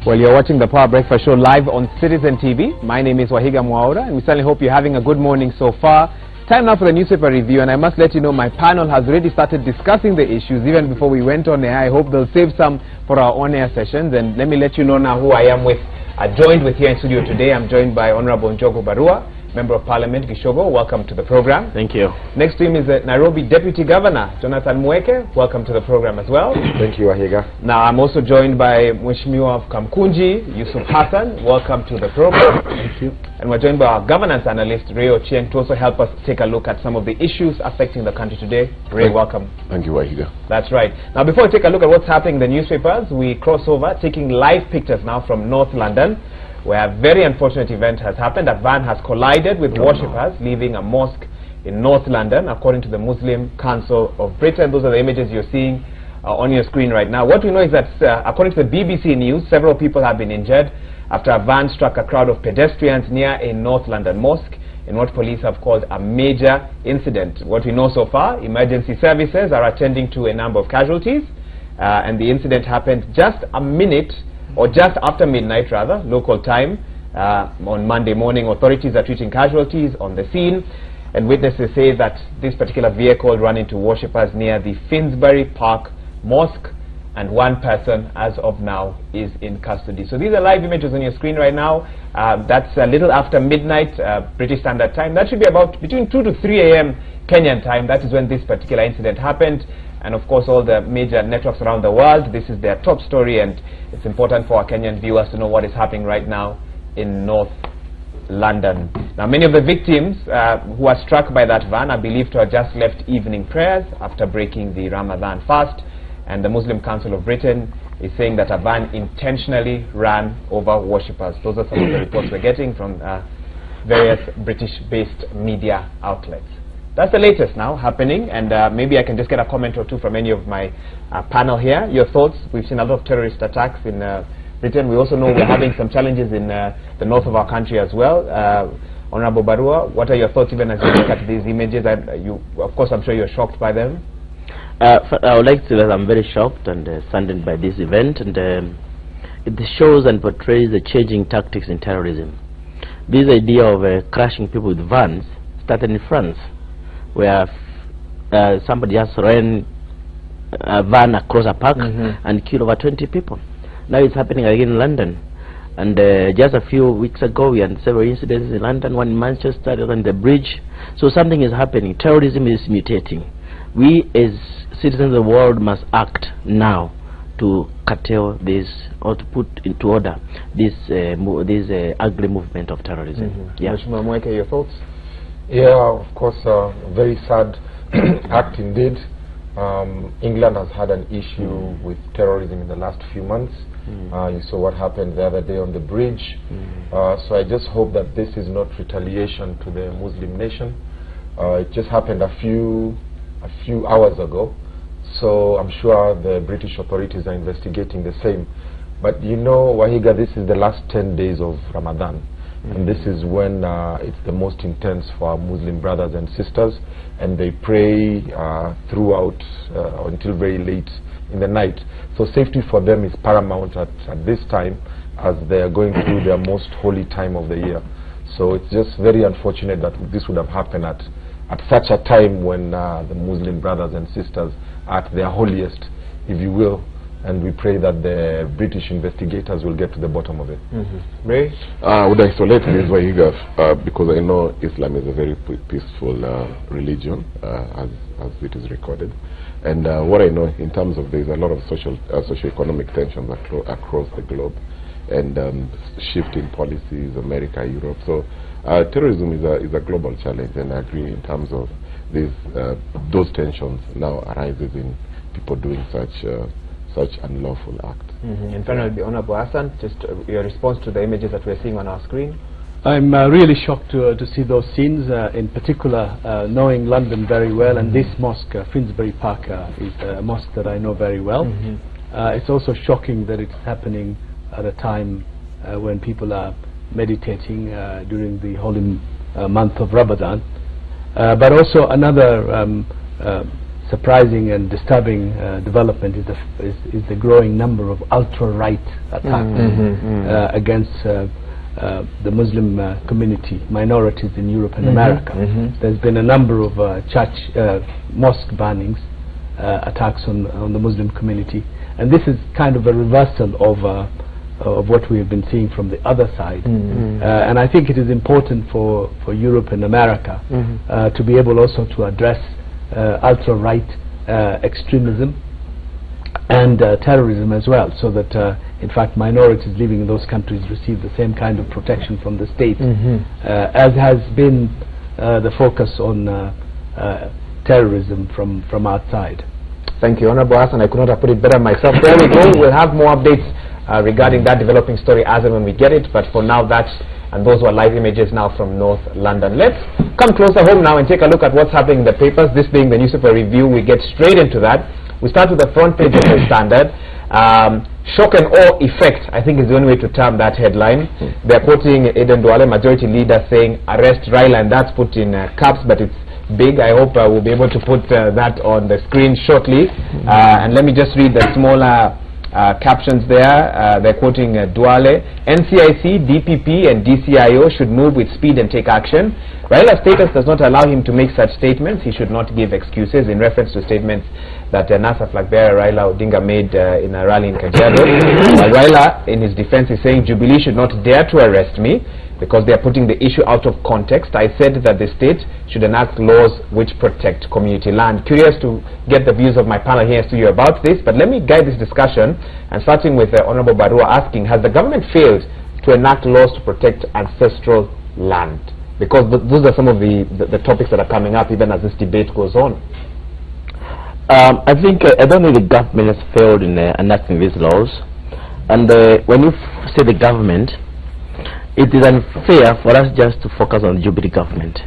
Well, you're watching the Power Breakfast Show live on Citizen TV. My name is Wahiga Mwaura, and we certainly hope you're having a good morning so far. Time now for the newspaper review, and I must let you know my panel has already started discussing the issues even before we went on air. I hope they'll save some for our on-air sessions, and let me let you know now who I am with. Joined with here in studio today, I'm joined by Honorable Njogo Barua, Member of Parliament, Gishogo. Welcome to the program. Thank you. Next to him is the Nairobi Deputy Governor, Jonathan Mweke. Welcome to the program as well. Thank you, Wahiga. Now, I'm also joined by Mheshimiwa of Kamkunji, Yusuf Hassan. Welcome to the program. Thank you. And we're joined by our governance analyst, Ray Ochieng, to also help us take a look at some of the issues affecting the country today. Ray, welcome. Thank you, Wahiga. That's right. Now, before we take a look at what's happening in the newspapers, we cross over, taking live pictures now from North London, where a very unfortunate event has happened. A van has collided with worshippers leaving a mosque in North London, according to the Muslim Council of Britain. Those are the images you're seeing on your screen right now. What we know is that, according to the BBC News, several people have been injured after a van struck a crowd of pedestrians near a North London mosque in what police have called a major incident. What we know so far, emergency services are attending to a number of casualties, and the incident happened just a minute, or just after midnight rather, local time, on Monday morning. Authorities are treating casualties on the scene, and witnesses say that this particular vehicle ran into worshippers near the Finsbury Park Mosque, and one person as of now is in custody. So these are live images on your screen right now. That's a little after midnight British Standard Time. That should be about between 2 to 3 a.m. Kenyan time. That is when this particular incident happened. And of course, all the major networks around the world, this is their top story, and it's important for our Kenyan viewers to know what is happening right now in North London. Now, many of the victims who are struck by that van are believed to have just left evening prayers after breaking the Ramadan fast, and the Muslim Council of Britain is saying that a van intentionally ran over worshippers. Those are some of the reports we're getting from various British-based media outlets. That's the latest now happening, and maybe I can just get a comment or two from any of my panel here. Your thoughts? We've seen a lot of terrorist attacks in Britain. We also know we're having some challenges in the north of our country as well. Honorable Barua, what are your thoughts even as you look at these images? Of course, I'm sure you're shocked by them. I would like to say that I'm very shocked and saddened by this event, and it shows and portrays the changing tactics in terrorism. This idea of crashing people with vans started in France, where somebody just ran a van across a park and killed over 20 people. Now it's happening again in London. And just a few weeks ago, we had several incidents in London, one in Manchester, the other on the bridge. So something is happening. Terrorism is mutating. We as citizens of the world must act now to curtail this, or to put into order this ugly movement of terrorism. Yeah. Mheshimiwa Mweke, your thoughts? Yeah, of course, very sad act indeed. England has had an issue with terrorism in the last few months. You saw what happened the other day on the bridge. So I just hope that this is not retaliation to the Muslim nation. It just happened a few hours ago. So I'm sure the British authorities are investigating the same. But you know, Wahiga, this is the last 10 days of Ramadan. And this is when it's the most intense for our Muslim brothers and sisters, and they pray throughout until very late in the night. So safety for them is paramount at this time, as they are going through their most holy time of the year. So it's just very unfortunate that this would have happened at such a time when the Muslim brothers and sisters are at their holiest, if you will. And we pray that the British investigators will get to the bottom of it. Ray? Would isolate this Wahiga because I know Islam is a very peaceful religion, as it is recorded. And what I know in terms of, there's a lot of socio-economic tensions across the globe, and shifting policies, America, Europe. So terrorism is a global challenge, and I agree in terms of this, those tensions now arises in people doing such unlawful act. In fact, it'll be Honorable Hassan, just your response to the images that we're seeing on our screen. I'm really shocked to see those scenes, in particular knowing London very well, and this mosque, Finsbury Park, is a mosque that I know very well. It's also shocking that it's happening at a time when people are meditating during the holy month of Ramadan. But also another surprising and disturbing development is the growing number of ultra-right attacks against the Muslim community, minorities in Europe and America. There's been a number of mosque bannings, attacks on the Muslim community, and this is kind of a reversal of what we have been seeing from the other side. And I think it is important for Europe and America to be able also to address ultra-right extremism and terrorism as well, so that in fact minorities living in those countries receive the same kind of protection from the state as has been the focus on terrorism from outside. Thank you, Honorable Hassan. I could not have put it better myself. There we go. We'll have more updates regarding that developing story as and when we get it, but for now that's, and those were live images now from North London. Let's come closer home now and take a look at what's happening in the papers. This being the newspaper review, we get straight into that. We start with the front page of the Standard. Shock and awe effect, I think is the only way to term that headline. They're quoting Eden Duale, majority leader, saying arrest Raila, and that's put in caps, but it's big. I hope we'll be able to put that on the screen shortly. And let me just read the smaller captions there. They're quoting Duale. NCIC, DPP and DCIO should move with speed and take action. Raila's status does not allow him to make such statements. He should not give excuses, in reference to statements that NASA flag bearer Raila Odinga made in a rally in Kajiado. Raila, in his defense, is saying Jubilee should not dare to arrest me because they are putting the issue out of context. I said that the state should enact laws which protect community land. Curious to get the views of my panel here in studio about this, but let me guide this discussion, and starting with Honorable Barua asking, has the government failed to enact laws to protect ancestral land? Because those are some of the topics that are coming up even as this debate goes on. I think I don't think the government has failed in enacting these laws, and when you say the government, it is unfair for us just to focus on the Jubilee government.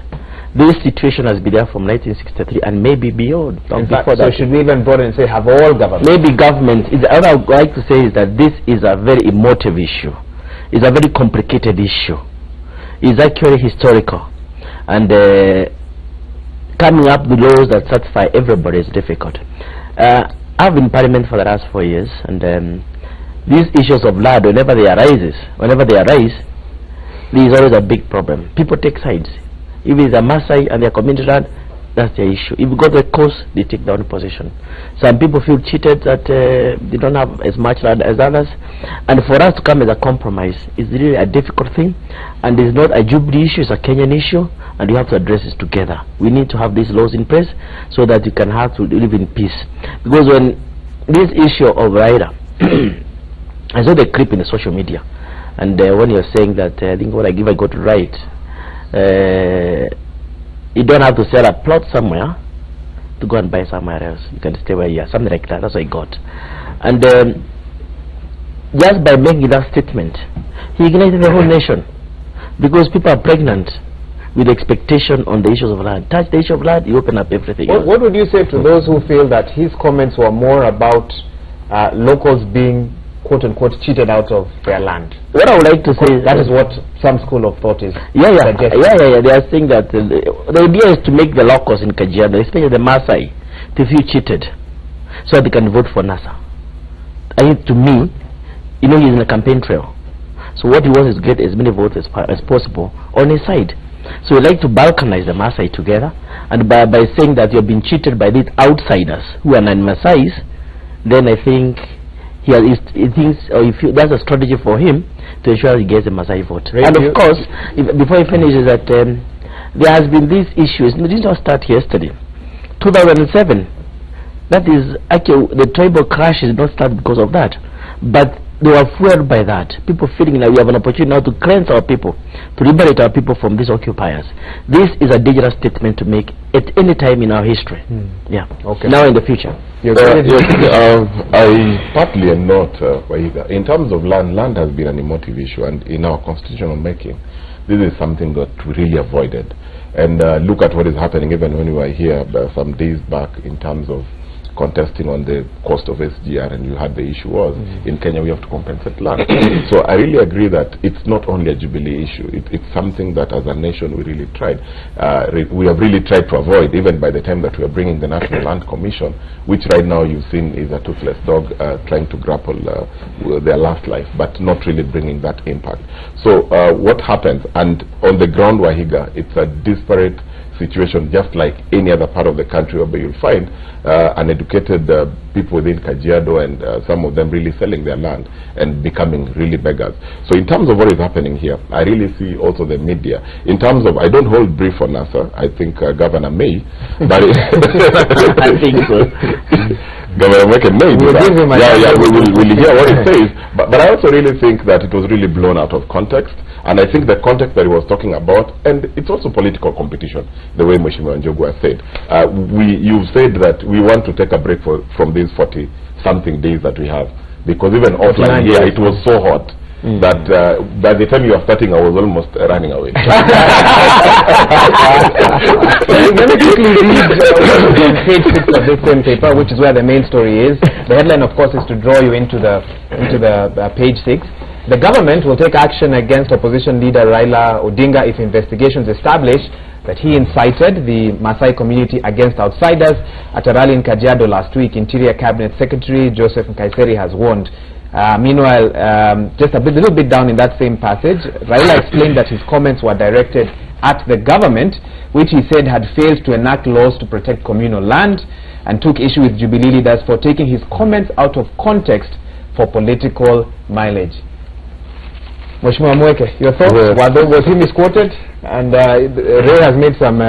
This situation has been there from 1963 and maybe beyond. In fact, so should we even broaden and say have all governments? Maybe government. What I would like to say is that this is a very emotive issue. It's a very complicated issue. It's actually historical, and coming up with laws that satisfy everybody is difficult. I've been in Parliament for the last 4 years, and these issues of land, whenever they arise, there is always a big problem. People take sides. If it's a Maasai and their community land, that's their issue. If you go to the coast, they take down position. Some people feel cheated that they don't have as much land as others. And for us to come as a compromise is really a difficult thing. And it's not a Jubilee issue, it's a Kenyan issue. And we have to address this together. We need to have these laws in place so that you can have to live in peace. Because when this issue of Raila, I saw the clip in the social media. And when you're saying that, I think what I got to write, you don't have to sell a plot somewhere to go and buy somewhere else. You can stay where you are, something like that. That's what I got. And just by making that statement, he ignited the whole nation, because people are pregnant with expectation on the issues of land. Touch the issue of land, you open up everything else. What would you say to those who feel that his comments were more about locals being quote-unquote cheated out of their land? What I would like to say, that is what some school of thought is suggesting. They are saying that the idea is to make the locals in Kajiado, especially the Maasai, to feel cheated so they can vote for NASA. I think, to me, he's in a campaign trail, so what he wants is to get as many votes as possible on his side. So we like to balkanize the Maasai together, and by saying that you've been cheated by these outsiders who are non-Maasais, then I think he thinks, or that's a strategy for him to ensure he gets a Maasai vote. And of course, before he finishes, that there has been these issues. It did not start yesterday. 2007. That is actually the tribal crash did not start because of that, but they were fueled by that. People feeling that we have an opportunity now to cleanse our people, to liberate our people from these occupiers. This is a dangerous statement to make at any time in our history. Yeah. Okay. Now in the future. I partly am not Waiga. In terms of land has been an emotive issue, and in our constitutional making, this is something that we really avoided. And look at what is happening even when we were here some days back in terms of contesting on the cost of SGR, and you had the issue was in Kenya we have to compensate land. So I really agree that it's not only a Jubilee issue. It's something that as a nation we really tried. We have really tried to avoid, even by the time that we are bringing the National Land Commission, which right now you've seen is a toothless dog trying to grapple with their last life, but not really bringing that impact. So what happens, and on the ground, Wahiga, it's a disparate situation, just like any other part of the country, where you'll find uneducated people within Kajiado, and some of them really selling their land and becoming really beggars. So in terms of what is happening here, I really see also the media. In terms of, I don't hold brief on NASA. I think Governor May, but I think so. Governor May do that. We'll hear what he says. But I also really think that it was really blown out of context. And I think the context that he was talking about, and it's also political competition, the way Mheshimiwa Njogu has said. You've said that we want to take a break from these 40-something days that we have. Because even offline here, it was so hot that by the time you were starting, I was almost running away. Let me quickly read on page 6 of this same paper, which is where the main story is. The headline, of course, is to draw you into the page 6. The government will take action against opposition leader Raila Odinga if investigations establish that he incited the Maasai community against outsiders. At a rally in Kajiado last week, Interior Cabinet Secretary Joseph Nkaiseri has warned. Meanwhile, just a little bit down in that same passage, Raila explained that his comments were directed at the government, which he said had failed to enact laws to protect communal land, and took issue with Jubilee leaders for taking his comments out of context for political mileage. Mheshimiwa Mweke, your thoughts? Was he misquoted? And Ray has made some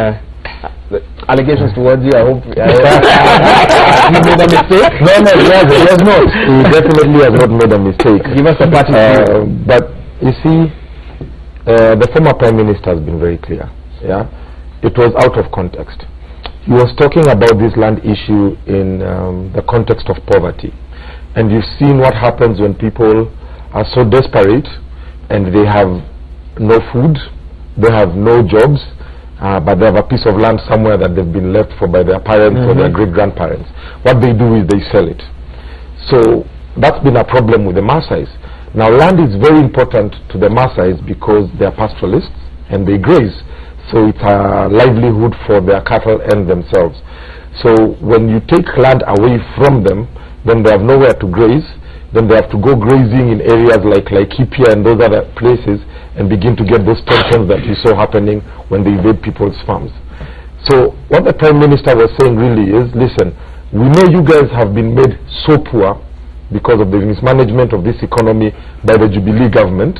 allegations towards you. I hope he made a mistake. No, he has not. He definitely has not made a mistake. Give us a party. But you see, the former Prime Minister has been very clear. Yeah, it was out of context. He was talking about this land issue in the context of poverty, and you've seen what happens when people are so desperate and they have no food, they have no jobs, but they have a piece of land somewhere that they've been left for by their parents or their great-grandparents. What they do is they sell it. So that's been a problem with the Maasais. Now land is very important to the Maasais because they are pastoralists and they graze. So it's a livelihood for their cattle and themselves. So when you take land away from them, then they have nowhere to graze. Then they have to go grazing in areas like Laikipia and those other places and begin to get those tensions that you saw happening when they invade people's farms. So what the Prime Minister was saying really is, listen, we know you guys have been made so poor because of the mismanagement of this economy by the Jubilee government,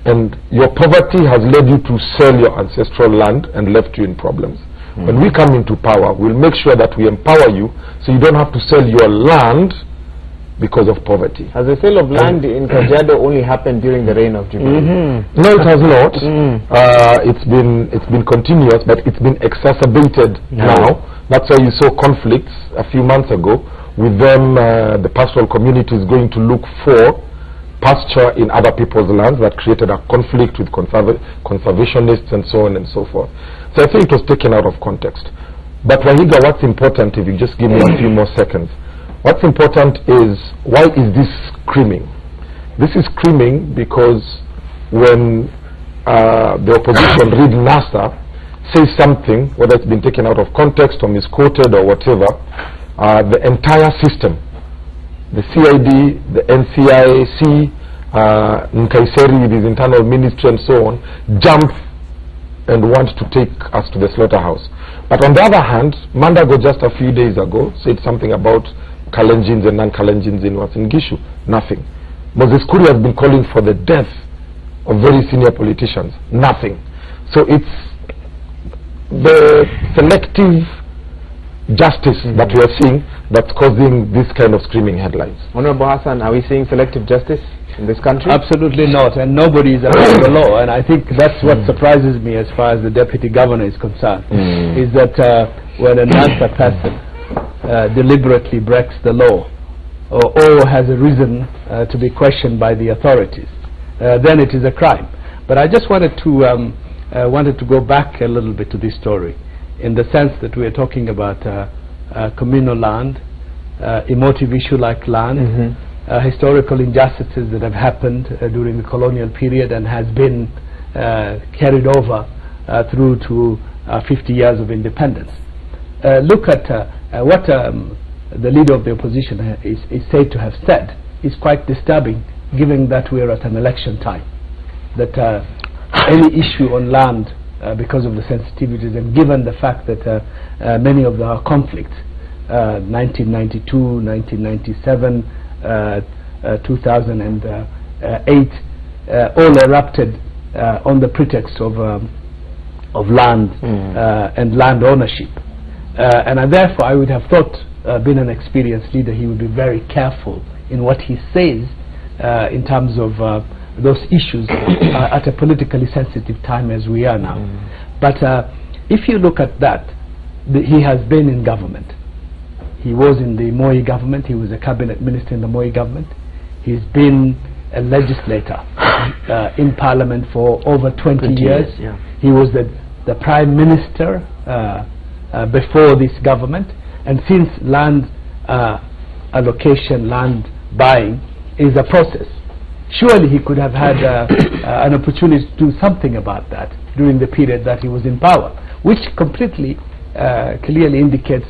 and your poverty has led you to sell your ancestral land and left you in problems. When we come into power, we'll make sure that we empower you so you don't have to sell your land because of poverty. Has the sale of land in Kajiado only happened during the reign of Jubilee? No, it has not. It's been continuous, but it's been exacerbated now. That's why you saw conflicts a few months ago with them. The pastoral community is going to look for pasture in other people's lands. That created a conflict with conservationists and so on and so forth. So I think it was taken out of context. But Wahiga, what's important, if you just give me a few more seconds, what's important is, why is this screaming? This is screaming because when the opposition, read NASA, says something, whether it's been taken out of context or misquoted or whatever, the entire system, the CID, the NCIC, Nkaiseri with his internal ministry and so on, jump and want to take us to the slaughterhouse. But on the other hand, Mandago just a few days ago said something about Kalenjins and non-Kalenjins in Uasin Gishu. Nothing. Moses Kuri has been calling for the death of very senior politicians. Nothing. So it's the selective justice that we are seeing that's causing this kind of screaming headlines. Honorable Hassan, are we seeing selective justice in this country? Absolutely not, and nobody is above the law, and I think that's what surprises me as far as the Deputy Governor is concerned, is that when another person deliberately breaks the law or has a reason to be questioned by the authorities, then it is a crime. But I just wanted to go back a little bit to this story, in the sense that we are talking about communal land, emotive issue like land, historical injustices that have happened during the colonial period and has been carried over through to 50 years of independence. Look at what the leader of the opposition is said to have said is quite disturbing, given that we are at an election time. That any issue on land, because of the sensitivities, and given the fact that many of our conflicts, 1992, 1997, 2008, all erupted on the pretext of land and land ownership. And therefore I would have thought, being an experienced leader, he would be very careful in what he says in terms of those issues at a politically sensitive time as we are now. But if you look at that, he has been in government. He was in the Moi government. He was a cabinet minister in the Moi government. He's been a legislator in parliament for over 20 years. Yeah. He was the prime minister before this government. And since land allocation, land buying is a process, surely he could have had an opportunity to do something about that during the period that he was in power, which completely clearly indicates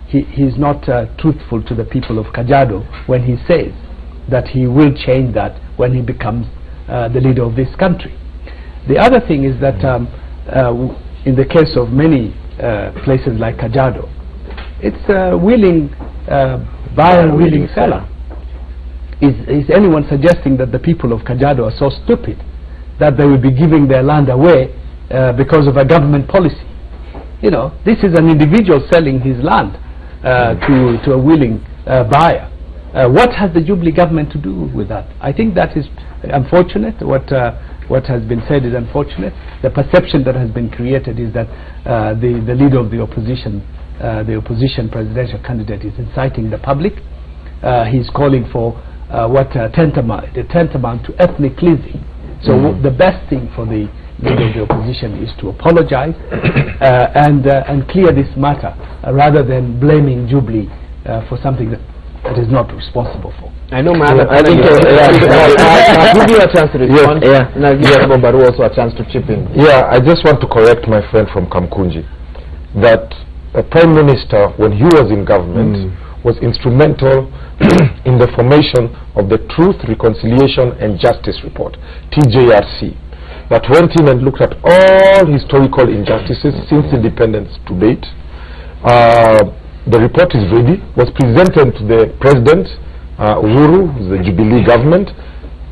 he's not truthful to the people of Kajiado when he says that he will change that when he becomes the leader of this country. The other thing is that in the case of many places like Kajiado, it's a willing buyer, willing seller. Is anyone suggesting that the people of Kajiado are so stupid that they will be giving their land away because of a government policy? You know, this is an individual selling his land to a willing buyer. What has the Jubilee government to do with that? I think that is unfortunate. What has been said is unfortunate. The perception that has been created is that the leader of the opposition presidential candidate, is inciting the public. He's calling for tantamount to ethnic cleansing. So the best thing for the leader of the opposition is to apologize and clear this matter rather than blaming Jubilee for something that is not responsible for. I know, man. I think I'll give you a chance to respond, and I'll give you Baru also a chance to chip in. Yeah, I just want to correct my friend from Kamkunji that the Prime Minister, when he was in government, was instrumental in the formation of the Truth, Reconciliation and Justice Report, TJRC, that went in and looked at all historical injustices since independence to date. The report is ready, was presented to the President, Uhuru, the Jubilee government,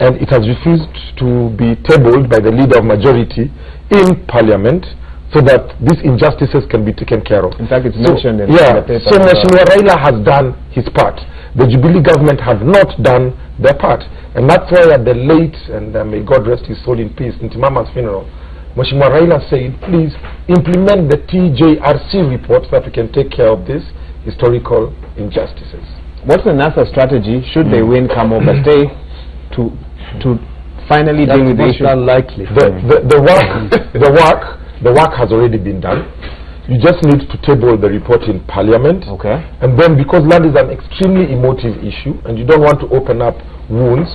and it has refused to be tabled by the leader of majority in Parliament so that these injustices can be taken care of. In fact, it's mentioned in the paper. So Mheshimiwa Raila has done his part. The Jubilee government have not done their part. And that's why at the late, and may God rest his soul in peace, Ntimama's funeral, Mheshimiwa Raila said, please implement the TJRC report so that we can take care of these historical injustices. What's the NASA strategy, should they win, come over, stay, to finally deal with the issue? Unlikely. The work has already been done. You just need to table the report in Parliament. Okay. And then, because land is an extremely emotive issue and you don't want to open up wounds,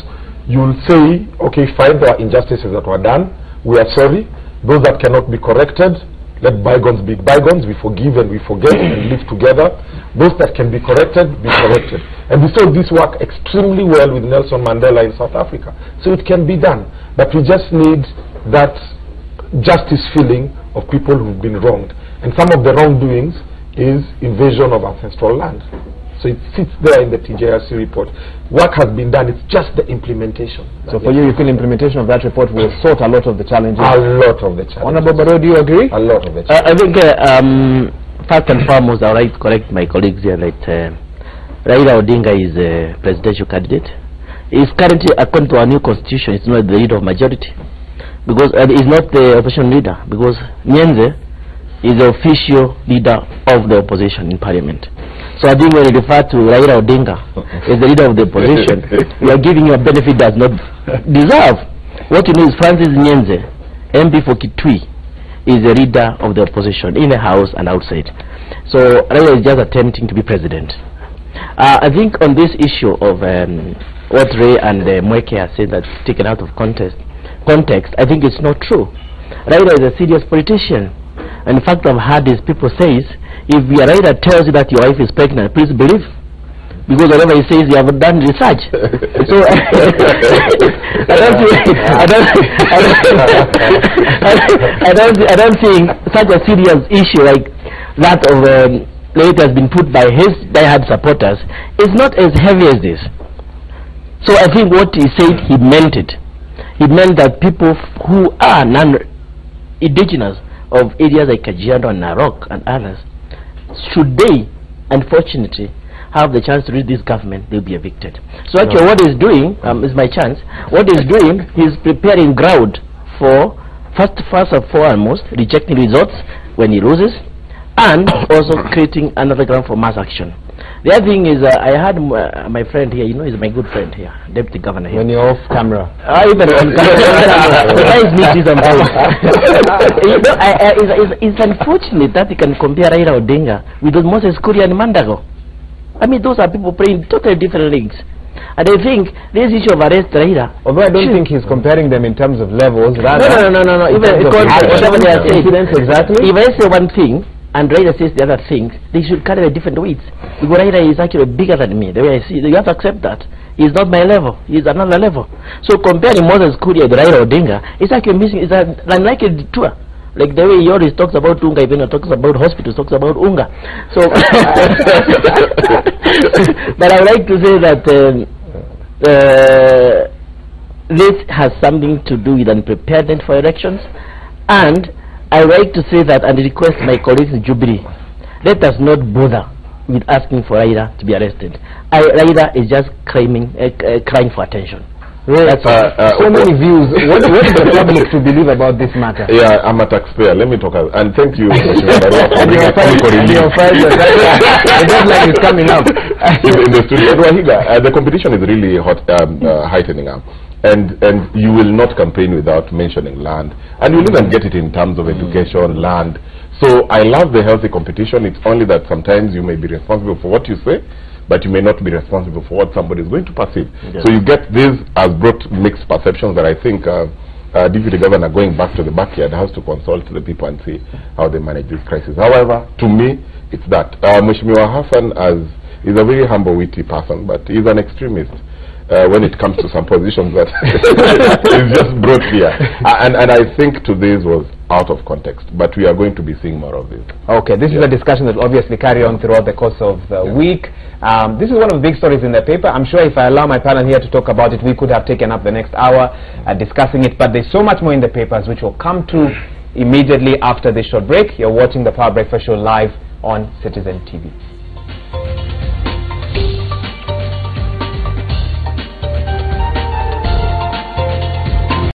you'll say, okay, fine, there are injustices that were done. We are sorry. Those that cannot be corrected, let bygones be bygones. We forgive and we forget and live together. Those that can be corrected, be corrected. And we saw this work extremely well with Nelson Mandela in South Africa. So it can be done. But we just need that justice feeling of people who've been wronged. And some of the wrongdoings is invasion of ancestral land. So it sits there in the TJRC report. Work has been done, it's just the implementation. So for you feel implementation of that report will sort a lot of the challenges? A lot of the challenges. Honorable Barrow, do you agree? A lot of the challenges. I think first and foremost, I would like to correct my colleagues here that Raila Odinga is a presidential candidate. He is currently, according to our new constitution, is not the leader of majority, because he's not the opposition leader, because Nyenze is the official leader of the opposition in parliament. So I think when you refer to Raila Odinga as the leader of the opposition, you are giving you a benefit that does not deserve. What you know is Francis Nyenze, MP for Kitui, is the leader of the opposition in the house and outside. So Raila is just attempting to be president. I think on this issue of what Ray and Mweke have said that's taken out of context, I think it's not true. Raila is a serious politician. And in fact, I've heard these people say, if your Raila tells you that your wife is pregnant, please believe. Because whatever he says, you have done research. So I don't think such a serious issue like that of it has been put by his diehard supporters is not as heavy as this. So I think what he said, he meant it. He meant that people who are non-indigenous of areas like Kajiado and Narok and others, should they, unfortunately, have the chance to reach this government, they'll be evicted. So actually what he's doing, is my chance, what he's doing, he's preparing ground for, first and foremost, rejecting results when he loses, and also creating another ground for mass action. The other thing is, I had my friend here, you know, he's my good friend here, Deputy Governor here. When you're off camera. Even on camera. The guys meet this and you know, it's unfortunate that you can compare Raila Odinga with those Moses Kuria and Mandago. I mean, those are people playing totally different leagues. And I think this issue of arrest Raila, although I don't think he's comparing them in terms of levels, rather no. Even whatever they are saying, exactly. If I say one thing and Raila says the other thing, they should carry the different weights. Because Raila is actually bigger than me. The way I see it, you have to accept that. He's not my level. He's another level. So comparing Moses Kuria with Raila Odinga, it's actually missing. It's an unlikely tour. Like the way he always talks about Unga, even talks about hospitals, talks about Unga. So, but I would like to say that this has something to do with unpreparedness for elections, and I would like to say that and request my colleagues in Jubilee, let us not bother with asking for Raila to be arrested. Raila is just crying for attention. Right. So many views. What is the public to believe about this matter? Yeah, I'm a taxpayer. Let me talk. And thank you, The deadline is coming up. in the studio. Wahiga, the competition is really hot, heightening up. And you will not campaign without mentioning land. And you'll even get it in terms of education, land. So I love the healthy competition. It's only that sometimes you may be responsible for what you say, but you may not be responsible for what somebody is going to perceive. Yeah. So you get this has brought mixed perceptions that I think Deputy Governor going back to the backyard has to consult the people and see how they manage this crisis. However, to me, it's that. Mheshimiwa Hassan is a very humble, witty person, but he's an extremist when it comes to some positions that is just brought here. And I think to this was out of context, but we are going to be seeing more of this. Okay, this is a discussion that will obviously carry on throughout the course of the week. This is one of the big stories in the paper. I'm sure if I allow my panel here to talk about it, we could have taken up the next hour discussing it, but there's so much more in the papers which will come to immediately after this short break. You're watching the Power Breakfast Show live on Citizen TV.